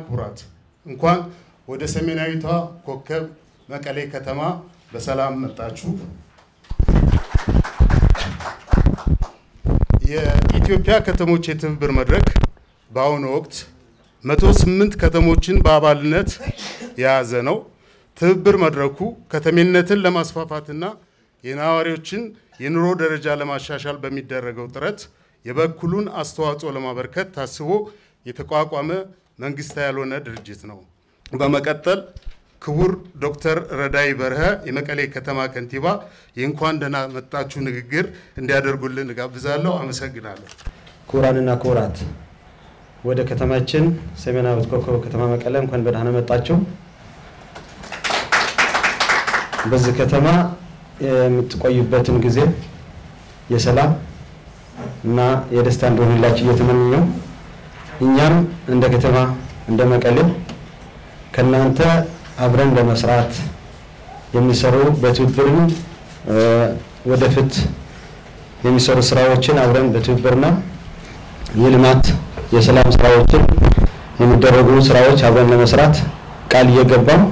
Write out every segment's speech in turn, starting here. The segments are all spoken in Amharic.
ክቡራት እንኳን ወደ ሰሜናዊቷ ኮከብ መቀሌ ከተማ በሰላም መጣችሁ። የኢትዮጵያ ከተሞች የትብብር መድረክ በአሁኑ ወቅት 108 ከተሞችን በአባልነት የያዘ ነው። ትብብር መድረኩ ከተሜነትን ለማስፋፋትና የነዋሪዎችን የኑሮ ደረጃ ለማሻሻል በሚደረገው ጥረት የበኩሉን አስተዋጽኦ ለማበርከት ታስቦ የተቋቋመ መንግስታዊ ያልሆነ ድርጅት ነው። በመቀጠል ክቡር ዶክተር ረዳይ በርሀ የመቀሌ ከተማ ከንቲባ የእንኳን ደህና መጣችሁ ንግግር እንዲያደርጉልን ጋብዛለሁ። አመሰግናለሁ። ክቡራንና ክቡራት ወደ ከተማችን ሰሜናዊት ኮከብ ከተማ መቀሌ እንኳን በደህና መጣችሁ። በዚህ ከተማ የምትቆዩበትን ጊዜ የሰላም እና የደስታ እንዲሆንላችሁ እየተመኘሁ እኛም እንደ ከተማ እንደ መቀሌ ከናንተ አብረን ለመስራት የሚሰሩ በትብብርም ወደፊት የሚሰሩ ስራዎችን አብረን በትብብርና የልማት የሰላም ስራዎችን የሚደረጉ ስራዎች አብረን ለመስራት ቃል እየገባን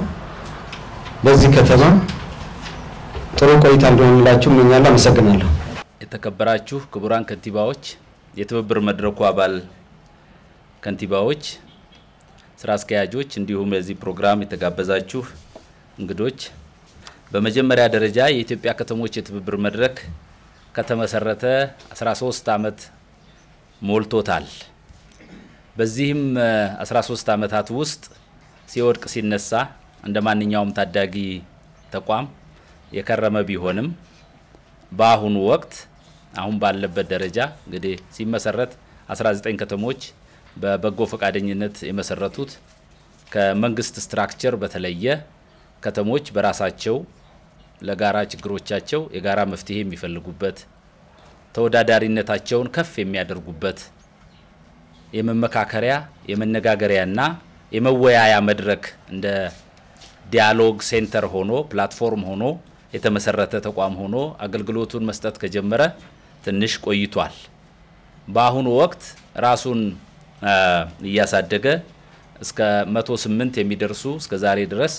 በዚህ ከተማ ጥሩ ቆይታ እንዲሆንላችሁ እመኛለሁ። አመሰግናለሁ። የተከበራችሁ ክቡራን ከንቲባዎች፣ የትብብር መድረኩ አባል ከንቲባዎች፣ ስራ አስኪያጆች እንዲሁም ለዚህ ፕሮግራም የተጋበዛችሁ እንግዶች፣ በመጀመሪያ ደረጃ የኢትዮጵያ ከተሞች የትብብር መድረክ ከተመሰረተ 13 ዓመት ሞልቶታል። በዚህም 13 ዓመታት ውስጥ ሲወድቅ ሲነሳ እንደማንኛውም ታዳጊ ተቋም የከረመ ቢሆንም በአሁኑ ወቅት አሁን ባለበት ደረጃ እንግዲህ ሲመሰረት 19 ከተሞች በበጎ ፈቃደኝነት የመሰረቱት ከመንግስት ስትራክቸር በተለየ ከተሞች በራሳቸው ለጋራ ችግሮቻቸው የጋራ መፍትሄ የሚፈልጉበት ተወዳዳሪነታቸውን ከፍ የሚያደርጉበት የመመካከሪያ የመነጋገሪያና የመወያያ መድረክ እንደ ዲያሎግ ሴንተር ሆኖ ፕላትፎርም ሆኖ የተመሰረተ ተቋም ሆኖ አገልግሎቱን መስጠት ከጀመረ ትንሽ ቆይቷል። በአሁኑ ወቅት ራሱን እያሳደገ እስከ 108 የሚደርሱ እስከ ዛሬ ድረስ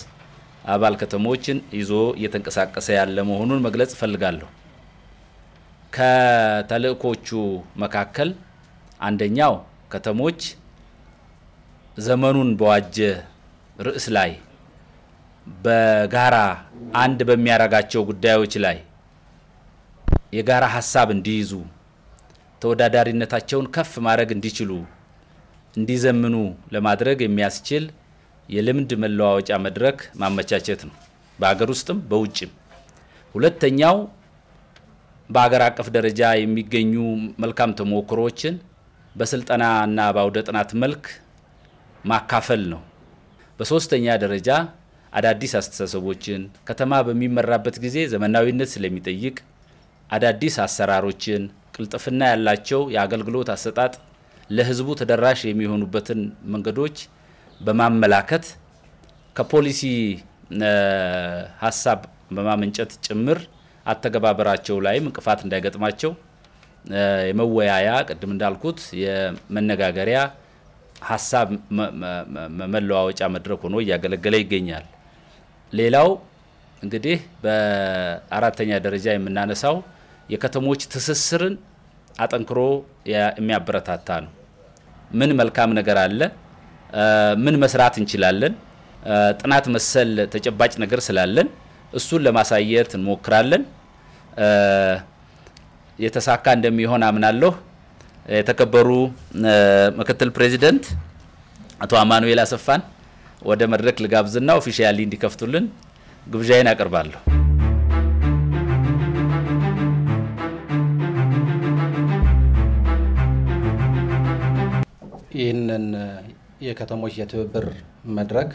አባል ከተሞችን ይዞ እየተንቀሳቀሰ ያለ መሆኑን መግለጽ ፈልጋለሁ። ከተልእኮቹ መካከል አንደኛው ከተሞች ዘመኑን በዋጀ ርዕስ ላይ በጋራ አንድ በሚያረጋቸው ጉዳዮች ላይ የጋራ ሐሳብ እንዲይዙ ተወዳዳሪነታቸውን ከፍ ማድረግ እንዲችሉ እንዲዘምኑ ለማድረግ የሚያስችል የልምድ መለዋወጫ መድረክ ማመቻቸት ነው፣ በአገር ውስጥም በውጭም። ሁለተኛው በአገር አቀፍ ደረጃ የሚገኙ መልካም ተሞክሮችን በስልጠናና በአውደ ጥናት መልክ ማካፈል ነው። በሶስተኛ ደረጃ አዳዲስ አስተሳሰቦችን ከተማ በሚመራበት ጊዜ ዘመናዊነት ስለሚጠይቅ አዳዲስ አሰራሮችን ቅልጥፍና ያላቸው የአገልግሎት አሰጣጥ ለህዝቡ ተደራሽ የሚሆኑበትን መንገዶች በማመላከት ከፖሊሲ ሐሳብ በማመንጨት ጭምር አተገባበራቸው ላይ እንቅፋት እንዳይገጥማቸው የመወያያ ቅድም እንዳልኩት የመነጋገሪያ ሐሳብ መለዋወጫ መድረክ ሆኖ ያገለገለ ይገኛል። ሌላው እንግዲህ በአራተኛ ደረጃ የምናነሳው የከተሞች ትስስርን አጠንክሮ የሚያበረታታ ነው። ምን መልካም ነገር አለ፣ ምን መስራት እንችላለን፣ ጥናት መሰል ተጨባጭ ነገር ስላለን እሱን ለማሳየት እንሞክራለን። የተሳካ እንደሚሆን አምናለሁ። የተከበሩ ምክትል ፕሬዚደንት አቶ አማኑኤል አሰፋን ወደ መድረክ ልጋብዝና ኦፊሻሊ እንዲከፍቱልን ግብዣዬን አቀርባለሁ። ይህንን የከተሞች የትብብር መድረክ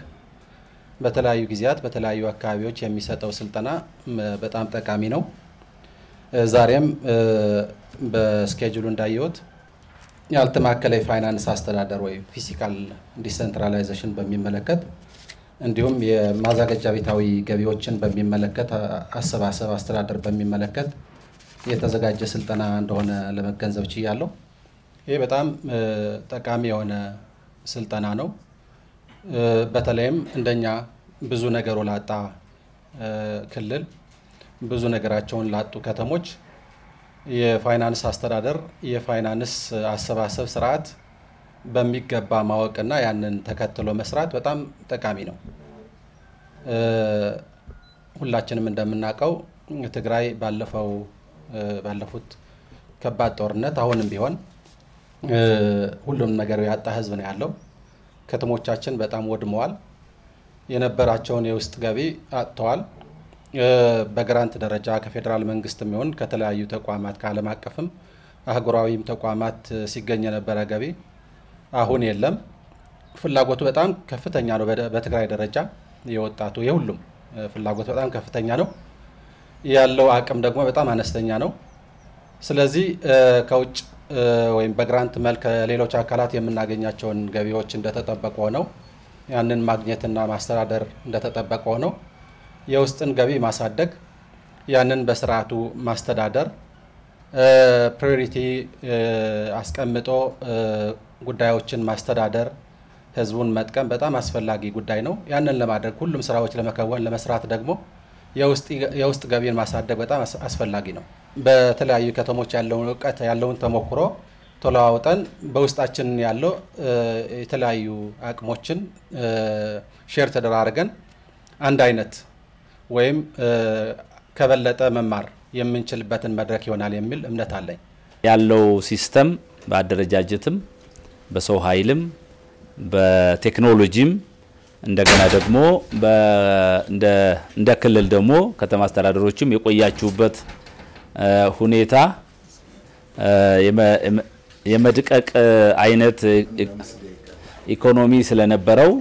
በተለያዩ ጊዜያት በተለያዩ አካባቢዎች የሚሰጠው ስልጠና በጣም ጠቃሚ ነው። ዛሬም በስኬጁሉ እንዳየሁት ያልተማከለ ፋይናንስ አስተዳደር ወይ ፊስካል ዲሰንትራላይዜሽን በሚመለከት እንዲሁም የማዛገጃ ቤታዊ ገቢዎችን በሚመለከት አሰባሰብ አስተዳደር በሚመለከት የተዘጋጀ ስልጠና እንደሆነ ለመገንዘብ ችያለሁ። ይሄ በጣም ጠቃሚ የሆነ ስልጠና ነው። በተለይም እንደኛ ብዙ ነገር ላጣ ክልል ብዙ ነገራቸውን ላጡ ከተሞች የፋይናንስ አስተዳደር የፋይናንስ አሰባሰብ ስርዓት በሚገባ ማወቅና ያንን ተከትሎ መስራት በጣም ጠቃሚ ነው። ሁላችንም እንደምናውቀው ትግራይ ባለፉት ከባድ ጦርነት አሁንም ቢሆን ሁሉም ነገር ያጣ ህዝብ ነው ያለው። ከተሞቻችን በጣም ወድመዋል። የነበራቸውን የውስጥ ገቢ አጥተዋል። በግራንት ደረጃ ከፌደራል መንግስትም ይሁን ከተለያዩ ተቋማት ከዓለም አቀፍም አህጉራዊም ተቋማት ሲገኝ የነበረ ገቢ አሁን የለም። ፍላጎቱ በጣም ከፍተኛ ነው። በትግራይ ደረጃ የወጣቱ የሁሉም ፍላጎት በጣም ከፍተኛ ነው። ያለው አቅም ደግሞ በጣም አነስተኛ ነው። ስለዚህ ከውጭ ወይም በግራንት መልክ ሌሎች አካላት የምናገኛቸውን ገቢዎች እንደተጠበቀ ሆነው ያንን ማግኘትና ማስተዳደር እንደተጠበቀ ሆነው የውስጥን ገቢ ማሳደግ ያንን በስርዓቱ ማስተዳደር ፕራዮሪቲ አስቀምጦ ጉዳዮችን ማስተዳደር ህዝቡን መጥቀም በጣም አስፈላጊ ጉዳይ ነው። ያንን ለማድረግ ሁሉም ስራዎች ለመስራት ደግሞ የውስጥ ገቢን ማሳደግ በጣም አስፈላጊ ነው። በተለያዩ ከተሞች ያለውን ተሞክሮ ተለዋውጠን በውስጣችን ያለው የተለያዩ አቅሞችን ሼር ተደራርገን አንድ አይነት ወይም ከበለጠ መማር የምንችልበትን መድረክ ይሆናል የሚል እምነት አለኝ። ያለው ሲስተም በአደረጃጀትም በሰው ኃይልም በቴክኖሎጂም እንደገና ደግሞ እንደ ክልል ደግሞ ከተማ አስተዳደሮችም የቆያችሁበት ሁኔታ የመድቀቅ አይነት ኢኮኖሚ ስለነበረው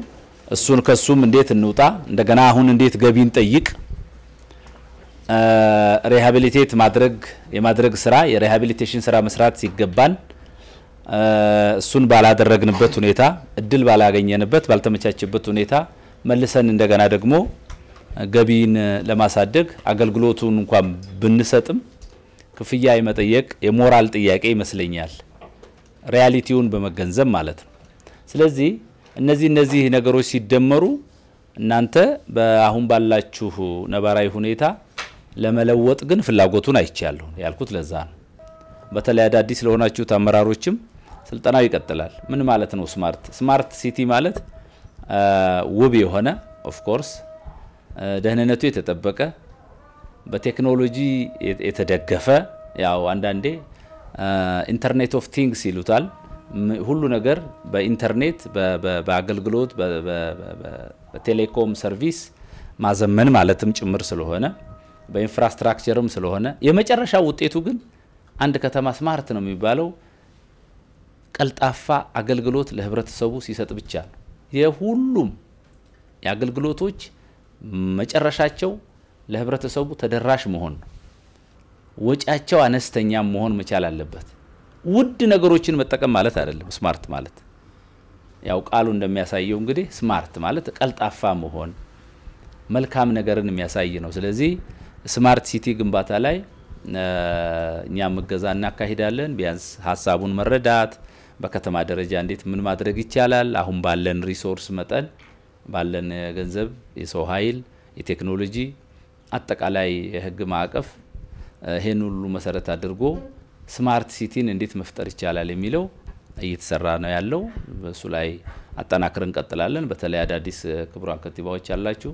እሱን ከሱም እንዴት እንውጣ እንደገና አሁን እንዴት ገቢን ጠይቅ ሪሃቢሊቴት የማድረግ ስራ የሪሃቢሊቴሽን ስራ መስራት ሲገባን እሱን ባላደረግንበት ሁኔታ እድል ባላገኘንበት ባልተመቻቸበት ሁኔታ መልሰን እንደገና ደግሞ ገቢን ለማሳደግ አገልግሎቱን እንኳን ብንሰጥም ክፍያ የመጠየቅ የሞራል ጥያቄ ይመስለኛል ሪያሊቲውን በመገንዘብ ማለት ነው። ስለዚህ እነዚህ ነገሮች ሲደመሩ እናንተ በአሁን ባላችሁ ነባራዊ ሁኔታ ለመለወጥ ግን ፍላጎቱን አይቻለሁ ያልኩት ለዛ ነው። በተለይ አዳዲስ ለሆናችሁ ተመራሮችም ስልጠናው ይቀጥላል። ምን ማለት ነው ስማርት ሲቲ ማለት ውብ የሆነ ኦፍ ኮርስ ደህንነቱ የተጠበቀ በቴክኖሎጂ የተደገፈ ያው አንዳንዴ ኢንተርኔት ኦፍ ቲንግስ ይሉታል ሁሉ ነገር በኢንተርኔት በአገልግሎት በቴሌኮም ሰርቪስ ማዘመን ማለትም ጭምር ስለሆነ በኢንፍራስትራክቸርም ስለሆነ የመጨረሻው ውጤቱ ግን አንድ ከተማ ስማርት ነው የሚባለው ቀልጣፋ አገልግሎት ለህብረተሰቡ ሲሰጥ ብቻ ነው። የሁሉም የአገልግሎቶች መጨረሻቸው ለህብረተሰቡ ተደራሽ መሆን ወጫቸው አነስተኛ መሆን መቻል አለበት። ውድ ነገሮችን መጠቀም ማለት አይደለም ስማርት ማለት። ያው ቃሉ እንደሚያሳየው እንግዲህ ስማርት ማለት ቀልጣፋ መሆን መልካም ነገርን የሚያሳይ ነው። ስለዚህ ስማርት ሲቲ ግንባታ ላይ እኛ መገዛ እናካሂዳለን። ቢያንስ ሐሳቡን መረዳት በከተማ ደረጃ እንዴት ምን ማድረግ ይቻላል አሁን ባለን ሪሶርስ መጠን ባለን ገንዘብ የሰው ኃይል የቴክኖሎጂ አጠቃላይ የህግ ማዕቀፍ ይሄን ሁሉ መሰረት አድርጎ ስማርት ሲቲን እንዴት መፍጠር ይቻላል የሚለው እየተሰራ ነው ያለው። በሱ ላይ አጠናክረን እንቀጥላለን። በተለይ አዳዲስ ክቡራን ከንቲባዎች ያላችሁ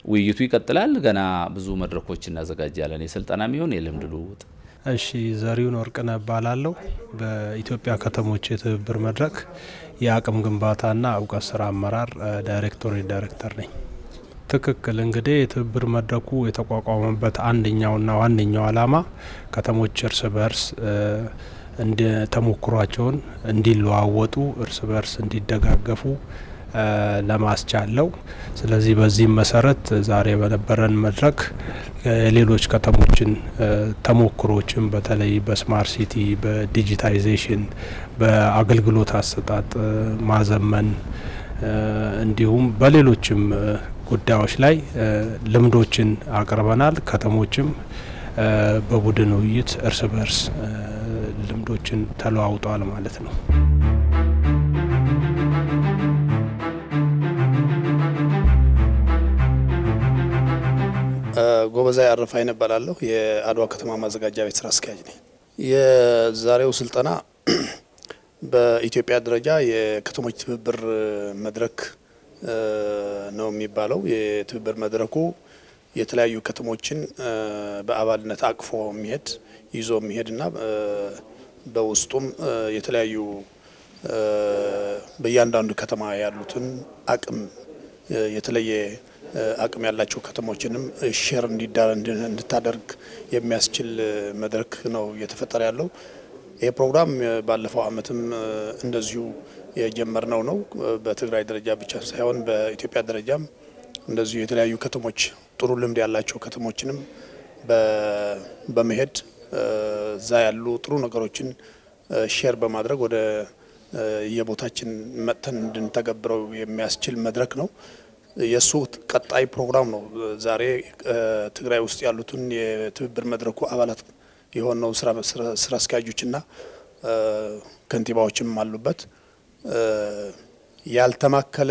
ውይይቱ ይቀጥላል። ገና ብዙ መድረኮች እናዘጋጃለን የስልጣናም ይሁን የልምድ ልውውጥ። እሺ ዘሪሁን ወርቅነህ እባላለሁ። በኢትዮጵያ ከተሞች የትብብር መድረክ የአቅም ግንባታና እውቀት ስራ አመራር ዳይሬክተር ነኝ። ትክክል እንግዲህ የትብብር መድረኩ የተቋቋመበት አንደኛውና ዋነኛው ዓላማ ከተሞች እርስ በርስ እንደ ተሞክሯቸውን እንዲለዋወጡ እርስ በርስ እንዲደጋገፉ ለማስቻለው። ስለዚህ በዚህ መሰረት ዛሬ በነበረን መድረክ የሌሎች ከተሞችን ተሞክሮችን በተለይ በስማርት ሲቲ በዲጂታይዜሽን በአገልግሎት አሰጣጥ ማዘመን እንዲሁም በሌሎችም ጉዳዮች ላይ ልምዶችን አቅርበናል። ከተሞችም በቡድን ውይይት እርስ በርስ ልምዶችን ተለዋውጠዋል ማለት ነው። ጎበዛይ አረፋይ ነባላለሁ የአድዋ ከተማ ማዘጋጃ ቤት ስራ አስኪያጅ ነኝ። የዛሬው ስልጠና በኢትዮጵያ ደረጃ የከተሞች ትብብር መድረክ ነው የሚባለው። የትብብር መድረኩ የተለያዩ ከተሞችን በአባልነት አቅፎ የሚሄድ ይዞ የሚሄድና በውስጡም የተለያዩ በእያንዳንዱ ከተማ ያሉትን አቅም የተለየ አቅም ያላቸው ከተሞችንም ሼር እንድታደርግ የሚያስችል መድረክ ነው እየተፈጠረ ያለው። ይህ ፕሮግራም ባለፈው አመትም እንደዚሁ የጀመርነው ነው። በትግራይ ደረጃ ብቻ ሳይሆን በኢትዮጵያ ደረጃም እንደዚሁ የተለያዩ ከተሞች ጥሩ ልምድ ያላቸው ከተሞችንም በመሄድ እዛ ያሉ ጥሩ ነገሮችን ሼር በማድረግ ወደ የቦታችን መጥተን እንድንተገብረው የሚያስችል መድረክ ነው። የሱ ቀጣይ ፕሮግራም ነው። ዛሬ ትግራይ ውስጥ ያሉትን የትብብር መድረኩ አባላት የሆነው ስራ አስኪያጆችና ከንቲባዎችም አሉበት ያልተማከለ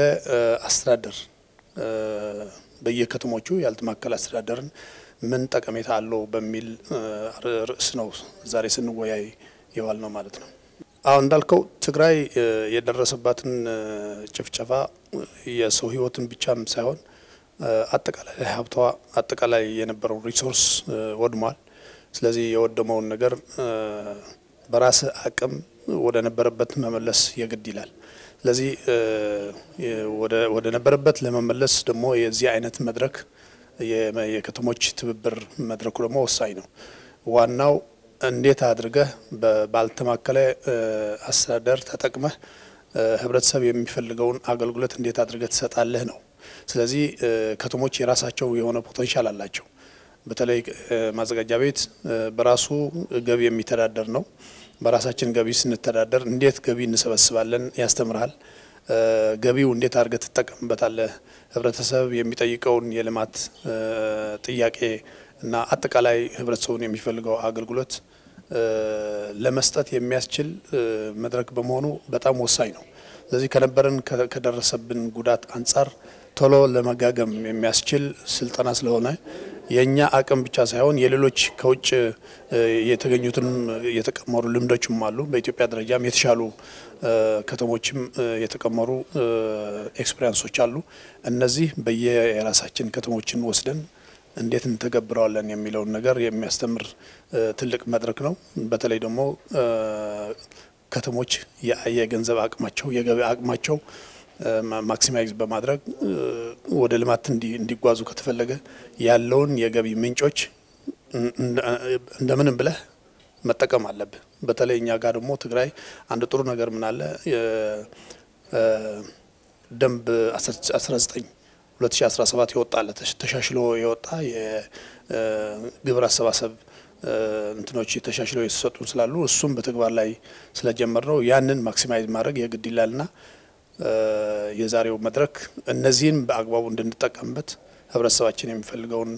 አስተዳደር በየከተሞቹ ያልተማከለ አስተዳደርን ምን ጠቀሜታ አለው በሚል ርዕስ ነው ዛሬ ስንወያይ የዋል ነው ማለት ነው። አሁን እንዳልከው ትግራይ የደረሰባትን ጭፍጨፋ የሰው ህይወትን ብቻም ሳይሆን አጠቃላይ ሀብቷ አጠቃላይ የነበረው ሪሶርስ ወድሟል። ስለዚህ የወደመውን ነገር በራስ አቅም ወደ ነበረበት መመለስ የግድ ይላል። ስለዚህ ወደ ነበረበት ለመመለስ ደግሞ የዚህ አይነት መድረክ የከተሞች ትብብር መድረኩ ደግሞ ወሳኝ ነው። ዋናው እንዴት አድርገህ ባልተማከለ አስተዳደር ተጠቅመህ ህብረተሰብ የሚፈልገውን አገልግሎት እንዴት አድርገህ ትሰጣለህ ነው። ስለዚህ ከተሞች የራሳቸው የሆነ ፖቴንሻል አላቸው። በተለይ ማዘጋጃ ቤት በራሱ ገቢ የሚተዳደር ነው። በራሳችን ገቢ ስንተዳደር እንዴት ገቢ እንሰበስባለን ያስተምራል። ገቢው እንዴት አድርገህ ትጠቀምበታለህ፣ ህብረተሰብ የሚጠይቀውን የልማት ጥያቄ እና አጠቃላይ ህብረተሰቡን የሚፈልገው አገልግሎት ለመስጠት የሚያስችል መድረክ በመሆኑ በጣም ወሳኝ ነው። ስለዚህ ከደረሰብን ጉዳት አንጻር ቶሎ ለመጋገም የሚያስችል ስልጠና ስለሆነ የኛ አቅም ብቻ ሳይሆን የሌሎች ከውጭ የተገኙትን የተቀመሩ ልምዶችም አሉ። በኢትዮጵያ ደረጃም የተሻሉ ከተሞችም የተቀመሩ ኤክስፒሪየንሶች አሉ። እነዚህ በየራሳችን ከተሞችን ወስደን እንዴት እንተገብረዋለን የሚለውን ነገር የሚያስተምር ትልቅ መድረክ ነው። በተለይ ደግሞ ከተሞች የገንዘብ አቅማቸው የገቢ አቅማቸው ማክሲማይዝ በማድረግ ወደ ልማት እንዲጓዙ ከተፈለገ ያለውን የገቢ ምንጮች እንደምንም ብለህ መጠቀም አለብህ። በተለይ እኛ ጋር ደግሞ ትግራይ አንድ ጥሩ ነገር ምን አለ ደንብ 19/2017 ይወጣል ተሻሽሎ የወጣ የግብር አሰባሰብ እንትኖች ተሻሽሎ የተሰጡ ስላሉ እሱም በተግባር ላይ ስለጀመርነው ያንን ማክሲማይዝ ማድረግ የግድ ይላልና የዛሬው መድረክ እነዚህን በአግባቡ እንድንጠቀምበት ህብረተሰባችን የሚፈልገውን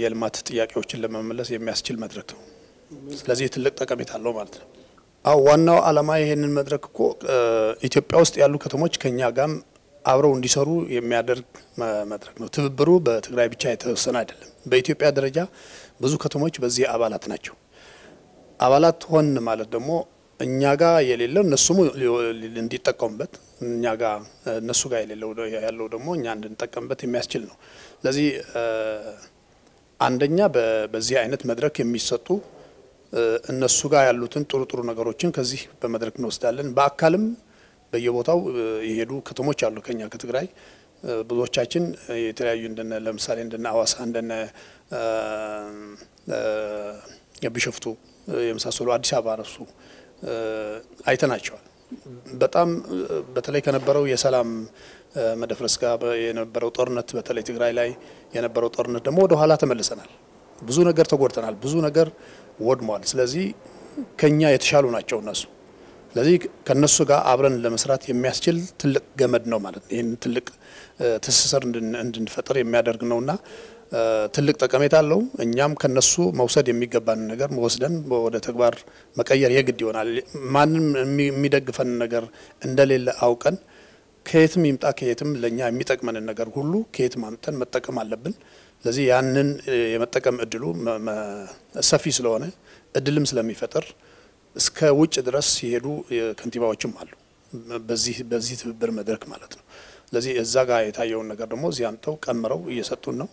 የልማት ጥያቄዎችን ለመመለስ የሚያስችል መድረክ ነው። ስለዚህ ትልቅ ጠቀሜታ አለው ማለት ነው። ዋናው ዓላማ ይሄንን መድረክ እኮ ኢትዮጵያ ውስጥ ያሉ ከተሞች ከኛ ጋር አብረው እንዲሰሩ የሚያደርግ መድረክ ነው። ትብብሩ በትግራይ ብቻ የተወሰነ አይደለም። በኢትዮጵያ ደረጃ ብዙ ከተሞች በዚህ አባላት ናቸው። አባላት ሆን ማለት ደግሞ እኛ ጋር የሌለው እነሱም እንዲጠቀሙበት እኛ ጋር እነሱ ጋር ያለው ደግሞ እኛ እንድንጠቀምበት የሚያስችል ነው። ስለዚህ አንደኛ በዚህ አይነት መድረክ የሚሰጡ እነሱ ጋር ያሉትን ጥሩ ነገሮችን ከዚህ በመድረክ እንወስዳለን። በአካልም በየቦታው የሄዱ ከተሞች አሉ ከኛ ከትግራይ ብዙዎቻችን የተለያዩ እንደነ ለምሳሌ እንደነ አዋሳ እንደነ የቢሾፍቱ የመሳሰሉ አዲስ አበባ ራሱ አይተናቸዋል። በጣም በተለይ ከነበረው የሰላም መደፍረስ ጋር የነበረው ጦርነት በተለይ ትግራይ ላይ የነበረው ጦርነት ደግሞ ወደ ኋላ ተመልሰናል። ብዙ ነገር ተጎድተናል፣ ብዙ ነገር ወድሟል። ስለዚህ ከኛ የተሻሉ ናቸው እነሱ። ስለዚህ ከነሱ ጋር አብረን ለመስራት የሚያስችል ትልቅ ገመድ ነው ማለት ነው። ይሄን ትልቅ ትስስር እንድንፈጥር የሚያደርግ ነውና ትልቅ ጠቀሜታ አለው። እኛም ከነሱ መውሰድ የሚገባን ነገር ወስደን ወደ ተግባር መቀየር የግድ ይሆናል። ማንም የሚደግፈን ነገር እንደሌለ አውቀን ከየትም ይምጣ ከየትም ለኛ የሚጠቅመን ነገር ሁሉ ከየትም አምጥተን መጠቀም አለብን። ስለዚህ ያንን የመጠቀም እድሉ ሰፊ ስለሆነ እድልም ስለሚፈጠር እስከ ውጭ ድረስ ሲሄዱ ከንቲባዎችም አሉ በዚህ ትብብር መድረክ ማለት ነው። ስለዚህ እዛ ጋር የታየውን ነገር ደግሞ እዚህ አምጠው ቀምረው እየሰጡን ነው።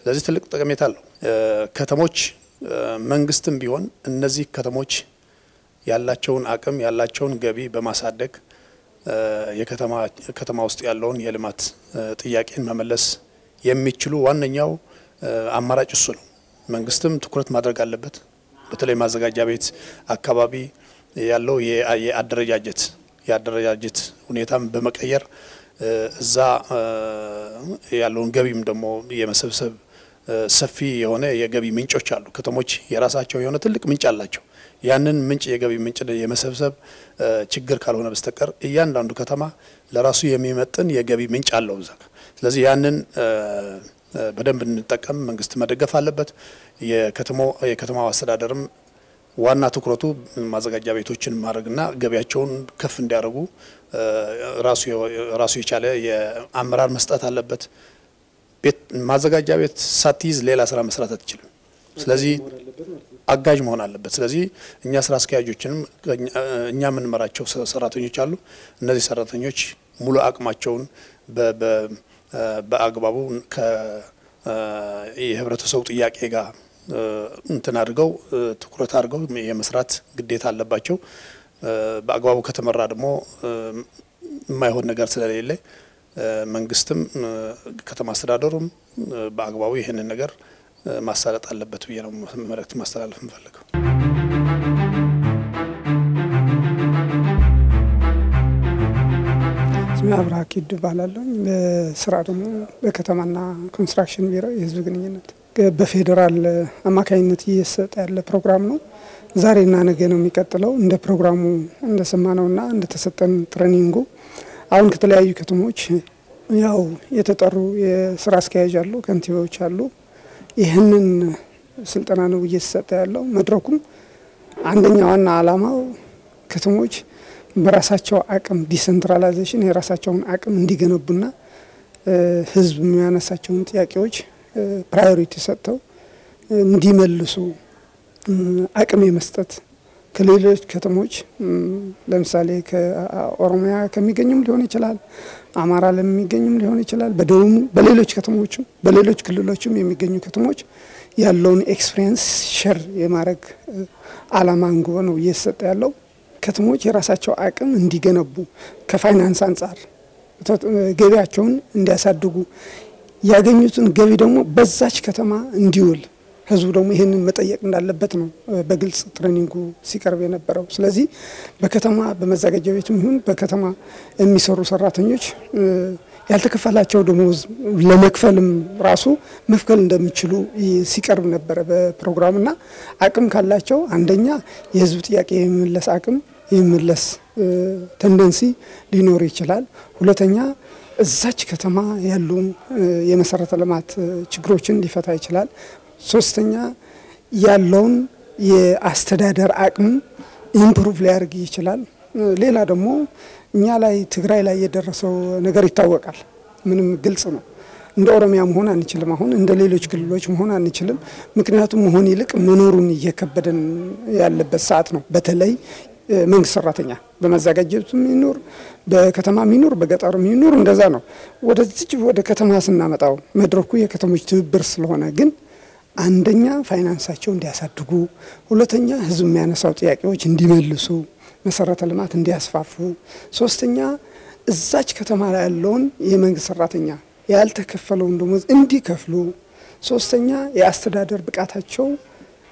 ስለዚህ ትልቅ ጠቀሜታ አለው። ከተሞች መንግስትም ቢሆን እነዚህ ከተሞች ያላቸውን አቅም ያላቸውን ገቢ በማሳደግ የከተማ ውስጥ ያለውን የልማት ጥያቄን መመለስ የሚችሉ ዋነኛው አማራጭ እሱ ነው። መንግስትም ትኩረት ማድረግ አለበት። በተለይ ማዘጋጃ ቤት አካባቢ ያለው የአደረጃጀት ሁኔታም በመቀየር እዛ ያለውን ገቢም ደግሞ የመሰብሰብ ሰፊ የሆነ የገቢ ምንጮች አሉ። ከተሞች የራሳቸው የሆነ ትልቅ ምንጭ አላቸው። ያንን ምንጭ የገቢ ምንጭ የመሰብሰብ ችግር ካልሆነ በስተቀር እያንዳንዱ ከተማ ለራሱ የሚመጥን የገቢ ምንጭ አለው እዛ። ስለዚህ ያንን በደንብ እንጠቀም፣ መንግስት መደገፍ አለበት። የከተማው አስተዳደርም ዋና ትኩረቱ ማዘጋጃ ቤቶችን ማድረግና ገቢያቸውን ከፍ እንዲያደርጉ ራሱ የቻለ የአመራር መስጠት አለበት። ማዘጋጃ ቤት ሳትይዝ ሌላ ስራ መስራት አትችልም። ስለዚህ አጋዥ መሆን አለበት። ስለዚህ እኛ ስራ አስኪያጆችንም እኛ የምንመራቸው ሰራተኞች አሉ። እነዚህ ሰራተኞች ሙሉ አቅማቸውን በአግባቡ የህብረተሰቡ ጥያቄ ጋር እንትን አድርገው ትኩረት አድርገው የመስራት ግዴታ አለባቸው። በአግባቡ ከተመራ ደግሞ የማይሆን ነገር ስለሌለ መንግስትም ከተማ አስተዳደሩም በአግባቡ ይሄንን ነገር ማሳለጥ አለበት ብዬ ነው መልእክት ማስተላለፍ የምፈልገው። ስሜ አብራክ ይባላለሁ። ለስራ ደግሞ በከተማና ኮንስትራክሽን ቢሮ የህዝብ ግንኙነት በፌደራል አማካኝነት እየተሰጠ ያለ ፕሮግራም ነው። ዛሬና ነገ ነው የሚቀጥለው። እንደ ፕሮግራሙ እንደሰማነውና እንደተሰጠን ትሬኒንጉ አሁን ከተለያዩ ከተሞች ያው የተጠሩ የስራ አስኪያጅ አሉ፣ ከንቲባዎች አሉ። ይህንን ስልጠና ነው እየተሰጠ ያለው። መድረኩም አንደኛውና አላማው ከተሞች በራሳቸው አቅም ዲሰንትራላይዜሽን የራሳቸውን አቅም እንዲገነቡና ህዝብ የሚያነሳቸውን ጥያቄዎች ፕራዮሪቲ ሰጥተው እንዲመልሱ አቅም የመስጠት ከሌሎች ከተሞች ለምሳሌ ከኦሮሚያ ከሚገኙም ሊሆን ይችላል፣ አማራ ለሚገኙም ሊሆን ይችላል፣ በደቡብ በሌሎች ከተሞችም በሌሎች ክልሎችም የሚገኙ ከተሞች ያለውን ኤክስፒሪየንስ ሼር የማድረግ አላማ አንግቦ ነው እየተሰጠ ያለው። ከተሞች የራሳቸው አቅም እንዲገነቡ ከፋይናንስ አንጻር ገቢያቸውን እንዲያሳድጉ ያገኙትን ገቢ ደግሞ በዛች ከተማ እንዲውል ህዝቡ ደግሞ ይሄንን መጠየቅ እንዳለበት ነው በግልጽ ትሬኒንጉ ሲቀርብ የነበረው። ስለዚህ በከተማ በመዘጋጃ ቤቱም ይሁን በከተማ የሚሰሩ ሰራተኞች ያልተከፈላቸው ደሞዝ ለመክፈልም ራሱ መፍከል እንደሚችሉ ሲቀርብ ነበር በፕሮግራሙና አቅም ካላቸው አንደኛ የህዝብ ጥያቄ የመመለስ አቅም የመመለስ ቴንደንሲ ሊኖር ይችላል። ሁለተኛ እዛች ከተማ ያሉ የመሰረተ ልማት ችግሮችን ሊፈታ ይችላል። ሶስተኛ ያለውን የአስተዳደር አቅም ኢምፕሩቭ ሊያደርግ ይችላል። ሌላ ደግሞ እኛ ላይ ትግራይ ላይ የደረሰው ነገር ይታወቃል። ምንም ግልጽ ነው። እንደ ኦሮሚያ መሆን አንችልም። አሁን እንደ ሌሎች ክልሎች መሆን አንችልም። ምክንያቱም መሆን ይልቅ መኖሩን እየከበደን ያለበት ሰዓት ነው። በተለይ መንግስት ሰራተኛ በመዘጋጀቱ የሚኖር በከተማ የሚኖር በገጠር የሚኖር እንደዛ ነው። ወደ ከተማ ስናመጣው መድረኩ የከተሞች ትብብር ስለሆነ ግን አንደኛ ፋይናንሳቸው እንዲያሳድጉ፣ ሁለተኛ ህዝብ የሚያነሳው ጥያቄዎች እንዲመልሱ፣ መሰረተ ልማት እንዲያስፋፉ፣ ሶስተኛ እዛች ከተማ ላይ ያለውን የመንግስት ሰራተኛ ያልተከፈለውን ደሞዝ እንዲከፍሉ፣ ሶስተኛ የአስተዳደር ብቃታቸው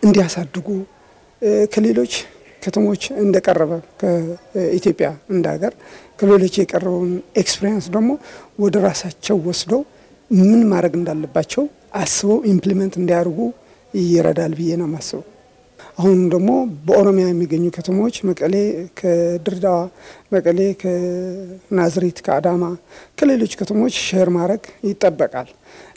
እንዲያሳድጉ ከሌሎች ከተሞች እንደቀረበ ከኢትዮጵያ እንደሀገር ከሌሎች የቀረበውን ኤክስፒሪየንስ ደግሞ ወደ ራሳቸው ወስደው ምን ማድረግ እንዳለባቸው አስበው ኢምፕሊመንት እንዲያደርጉ ይረዳል ብዬ ነው ማስበው። አሁን ደግሞ በኦሮሚያ የሚገኙ ከተሞች መቀሌ ከድሬዳዋ፣ መቀሌ ከናዝሬት፣ ከአዳማ ከሌሎች ከተሞች ሼር ማድረግ ይጠበቃል።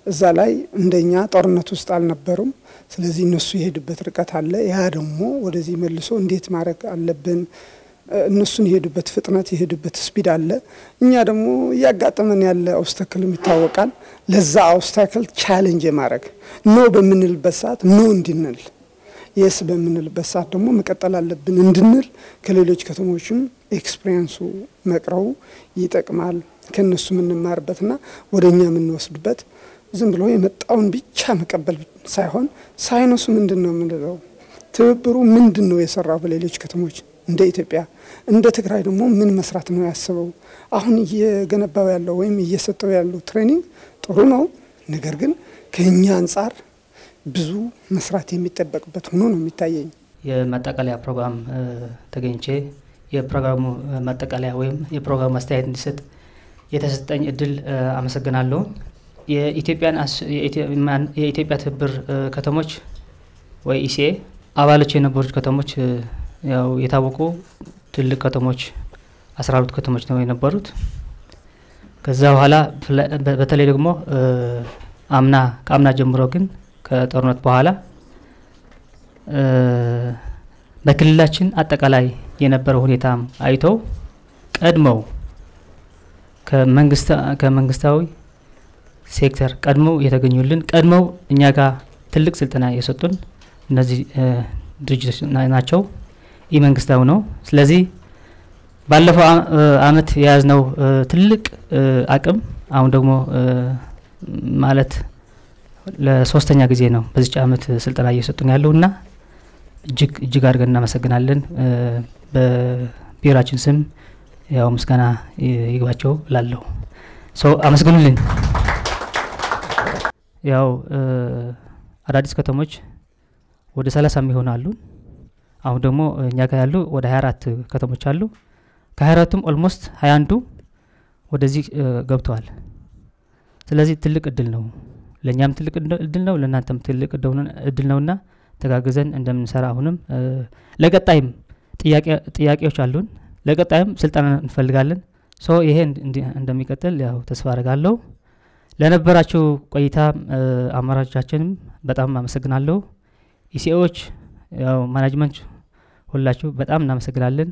እዛ ላይ እንደኛ ጦርነት ውስጥ አልነበሩም። ስለዚህ እነሱ የሄዱበት ርቀት አለ። ያ ደግሞ ወደዚህ መልሶ እንዴት ማድረግ አለብን እነሱን የሄዱበት ፍጥነት የሄዱበት ስፒድ አለ እኛ ደግሞ ያጋጠመን ያለ ኦብስታክል ይታወቃል ለዛ ኦብስታክል ቻሌንጅ ማድረግ ኖ በምንልበት ሰዓት ኖ እንድንል የስ በምንልበት ሰዓት ደግሞ መቀጠል አለብን እንድንል ከሌሎች ከተሞችም ኤክስፒሪየንሱ መቅረው ይጠቅማል ከነሱ ምንማርበትና ወደኛ ምንወስድበት ዝም ብሎ የመጣውን ብቻ መቀበል ሳይሆን ሳይንሱ ምንድነው ምንለው ትብብሩ ምንድነው የሰራው በሌሎች ከተሞች እንደ ኢትዮጵያ እንደ ትግራይ ደግሞ ምን መስራት ነው ያስበው አሁን እየገነባው ያለው ወይም እየሰጠው ያለው ትሬኒንግ ጥሩ ነው ነገር ግን ከኛ አንፃር ብዙ መስራት የሚጠበቅበት ሆኖ ነው የሚታየኝ የማጠቃለያ ፕሮግራም ተገኝቼ የፕሮግራሙ ማጠቃለያ ወይም የፕሮግራሙ አስተያየት እንዲሰጥ የተሰጠኝ እድል አመሰግናለሁ የኢትዮጵያ ትብብር ከተሞች ወይ ኢሲኤ አባሎች የነበሩ ከተሞች ያው የታወቁ ትልቅ ከተሞች 12 ከተሞች ነው የነበሩት ከዛ በኋላ በተለይ ደግሞ ከአምና ጀምሮ ግን ከጦርነት በኋላ በክልላችን አጠቃላይ የነበረው ሁኔታ አይተው ቀድመው ከመንግስታዊ ሴክተር ቀድመው የተገኙልን ቀድመው እኛ ጋር ትልቅ ስልጠና የሰጡን እነዚህ ድርጅቶች ናቸው ኢመንግስታው ነው ስለዚህ ባለፈው አመት የያዝነው ትልቅ አቅም አሁን ደግሞ ማለት ለሶስተኛ ጊዜ ነው በዚህ አመት ስልጠና እየሰጡን ያለውና እጅግ አድርገን እናመሰግናለን በቢራችን ስም ያው ምስጋና ይግባቸው ላለው አመስግኑልኝ ያው አዳዲስ ከተሞች ወደ 30 ይሆናሉ አሁን ደግሞ እኛ ጋር ያሉ ወደ 24 ከተሞች አሉ ከ24ቱም ኦልሞስት 21ዱ ወደዚህ ገብተዋል ስለዚህ ትልቅ እድል ነው ለኛም ትልቅ እድል ነው ለናንተም ትልቅ እድል ነውና ተጋግዘን እንደምንሰራ አሁንም ለቀጣይም ጥያቄዎች አሉን ለቀጣይም ስልጣና እንፈልጋለን ይሄ እንደሚቀጥል ያው ተስፋ አደርጋለሁ ለነበራችሁ ቆይታ አመራሮቻችንም በጣም አመሰግናለሁ ኢሲኤዎች ያው ማኔጅመንት ሁላችሁ በጣም እናመሰግናለን